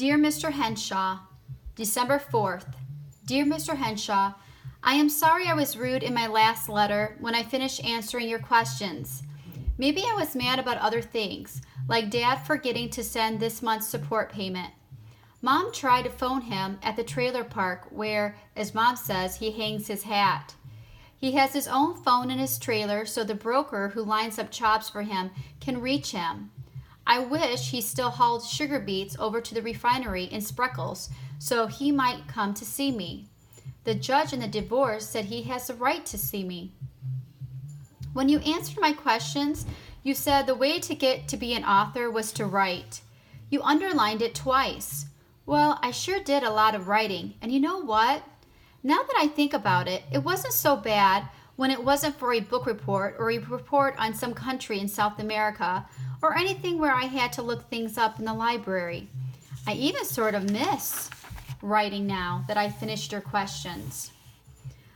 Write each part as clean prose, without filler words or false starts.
Dear Mr. Henshaw, December 4th. Dear Mr. Henshaw, I am sorry I was rude in my last letter when I finished answering your questions. Maybe I was mad about other things, like Dad forgetting to send this month's support payment. Mom tried to phone him at the trailer park where, as Mom says, he hangs his hat. He has his own phone in his trailer so the broker who lines up jobs for him can reach him. I wish he still hauled sugar beets over to the refinery in Spreckles so he might come to see me. The judge in the divorce said he has the right to see me. When you answered my questions, you said the way to get to be an author was to write. You underlined it twice. Well, I sure did a lot of writing, and you know what? Now that I think about it, it wasn't so bad when it wasn't for a book report or a report on some country in South America or anything where I had to look things up in the library. I even sort of miss writing now that I finished your questions.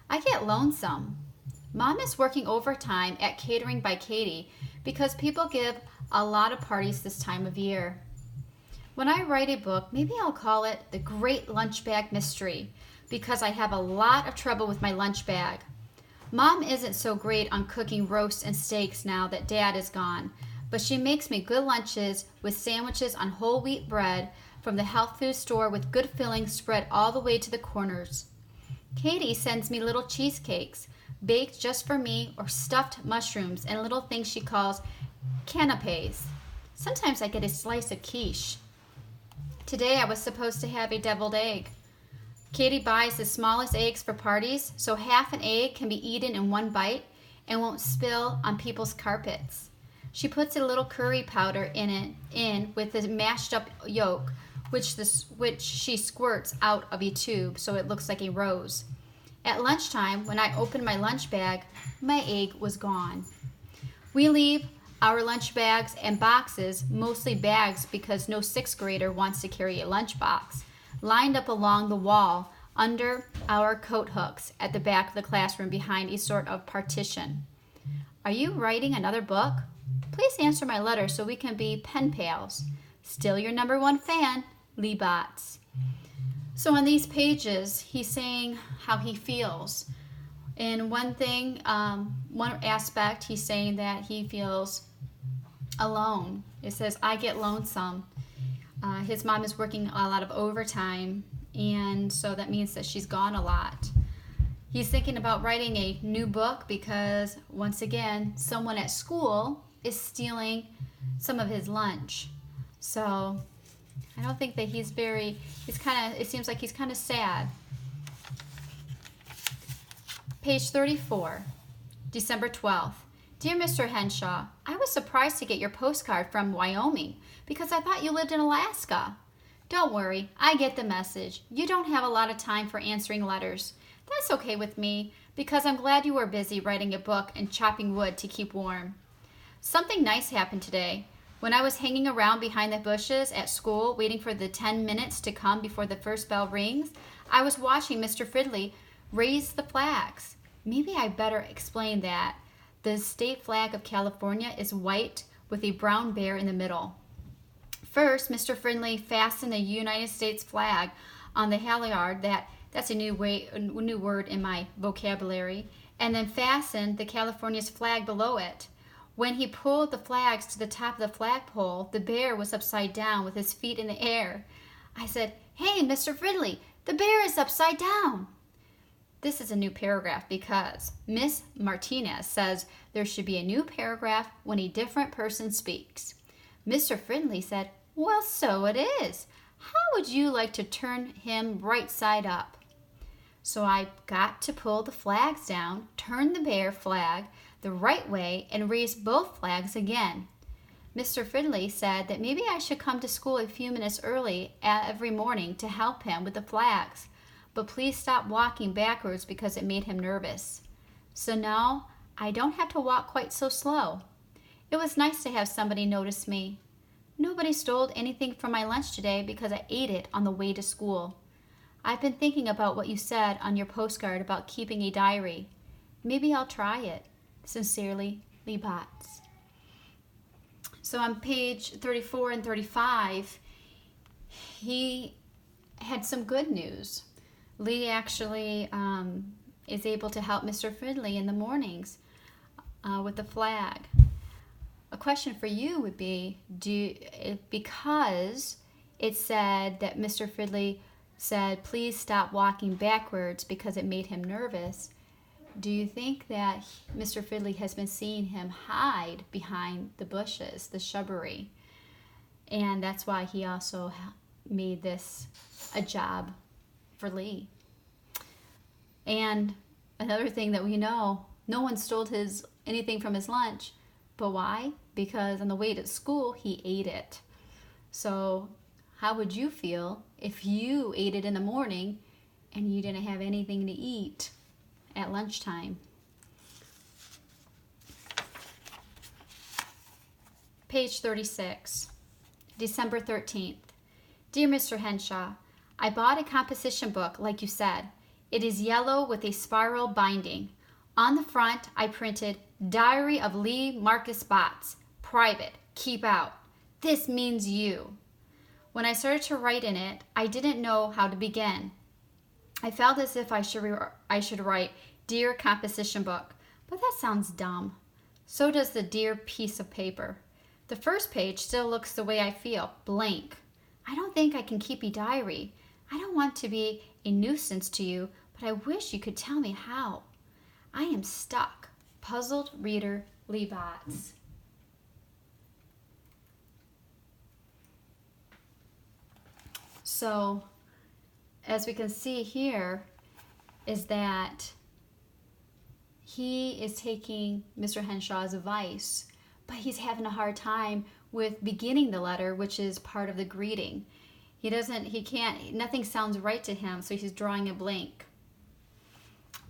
I get lonesome. Mom is working overtime at Catering by Katie because people give a lot of parties this time of year. When I write a book, maybe I'll call it The Great Lunch Bag Mystery because I have a lot of trouble with my lunch bag. Mom isn't so great on cooking roasts and steaks now that Dad is gone, but she makes me good lunches with sandwiches on whole wheat bread from the health food store with good fillings spread all the way to the corners. Katie sends me little cheesecakes, baked just for me, or stuffed mushrooms and little things she calls canapes. Sometimes I get a slice of quiche. Today I was supposed to have a deviled egg. Katie buys the smallest eggs for parties, so half an egg can be eaten in one bite and won't spill on people's carpets. She puts a little curry powder in with the mashed up yolk, which she squirts out of a tube so it looks like a rose. At lunchtime, when I opened my lunch bag, my egg was gone. We leave our lunch bags and boxes, mostly bags because no sixth grader wants to carry a lunch box, lined up along the wall under our coat hooks at the back of the classroom behind a sort of partition. Are you writing another book? Please answer my letter so we can be pen pals. Still your number one fan, Lee Botts. So on these pages, he's saying how he feels. In one aspect, he's saying that he feels alone. It says, I get lonesome. His mom is working a lot of overtime, and so that means that she's gone a lot. He's thinking about writing a new book because, once again, someone at school is stealing some of his lunch. So I don't think that it seems like he's kind of sad. Page 34, December 12th. Dear Mr. Henshaw, I was surprised to get your postcard from Wyoming because I thought you lived in Alaska. Don't worry, I get the message. You don't have a lot of time for answering letters. That's okay with me because I'm glad you were busy writing a book and chopping wood to keep warm. Something nice happened today. When I was hanging around behind the bushes at school waiting for the 10 minutes to come before the first bell rings, I was watching Mr. Fridley raise the flags. Maybe I better explain that. The state flag of California is white with a brown bear in the middle. First, Mr. Fridley fastened the United States flag on the halyard, that's a new word in my vocabulary, and then fastened the California's flag below it. When he pulled the flags to the top of the flagpole, the bear was upside down with his feet in the air. I said, "Hey, Mr. Fridley, the bear is upside down." This is a new paragraph because Miss Martinez says there should be a new paragraph when a different person speaks. Mr. Fridley said, "Well, so it is. How would you like to turn him right side up?" So I got to pull the flags down, turn the bear flag the right way, and raise both flags again. Mr. Fridley said that maybe I should come to school a few minutes early every morning to help him with the flags, but please stop walking backwards because it made him nervous. So now I don't have to walk quite so slow. It was nice to have somebody notice me. Nobody stole anything from my lunch today because I ate it on the way to school. I've been thinking about what you said on your postcard about keeping a diary. Maybe I'll try it. Sincerely, Lee Botts. So on page 34 and 35, he had some good news. Lee actually is able to help Mr. Fridley in the mornings with the flag. A question for you would be, because it said that Mr. Fridley said, please stop walking backwards because it made him nervous, do you think that Mr. Fridley has been seeing him hide behind the bushes, the shrubbery? And that's why he also made this a job for Lee. And another thing that we know, no one stole anything from his lunch. But why? Because on the way to school, he ate it. So how would you feel if you ate it in the morning and you didn't have anything to eat at lunchtime? Page 36, December 13th. Dear Mr. Henshaw, I bought a composition book like you said. It is yellow with a spiral binding. On the front, I printed Diary of Lee Marcus Botts, Private, Keep Out. This means you. When I started to write in it, I didn't know how to begin. I felt as if I should write Dear Composition Book, but that sounds dumb. So does the dear piece of paper. The first page still looks the way I feel, blank. I don't think I can keep a diary. I don't want to be a nuisance to you, but I wish you could tell me how. I am stuck. Puzzled reader, Lee Botts. So, as we can see here, is that he is taking Mr. Henshaw's advice, but he's having a hard time with beginning the letter, which is part of the greeting. Nothing sounds right to him, so he's drawing a blank.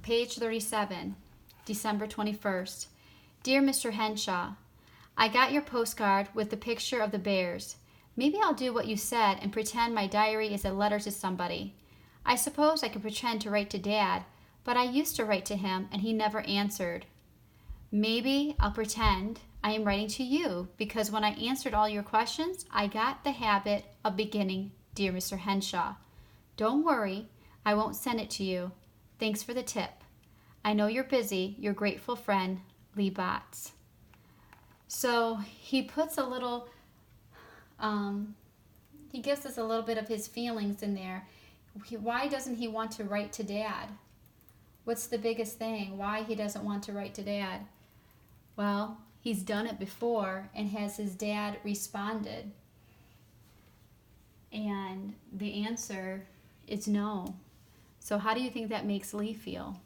Page 37, December 21st. Dear Mr. Henshaw, I got your postcard with the picture of the bears. Maybe I'll do what you said and pretend my diary is a letter to somebody. I suppose I could pretend to write to Dad, but I used to write to him and he never answered. Maybe I'll pretend I am writing to you because when I answered all your questions, I got the habit of beginning, Dear Mr. Henshaw. Don't worry, I won't send it to you. Thanks for the tip. I know you're busy. Your grateful friend, Lee Botts. So he puts he gives us a little bit of his feelings in there. Why doesn't he want to write to Dad? What's the biggest thing? Why he doesn't want to write to Dad? Well, he's done it before, and has his dad responded? And the answer is no. So how do you think that makes Lee feel?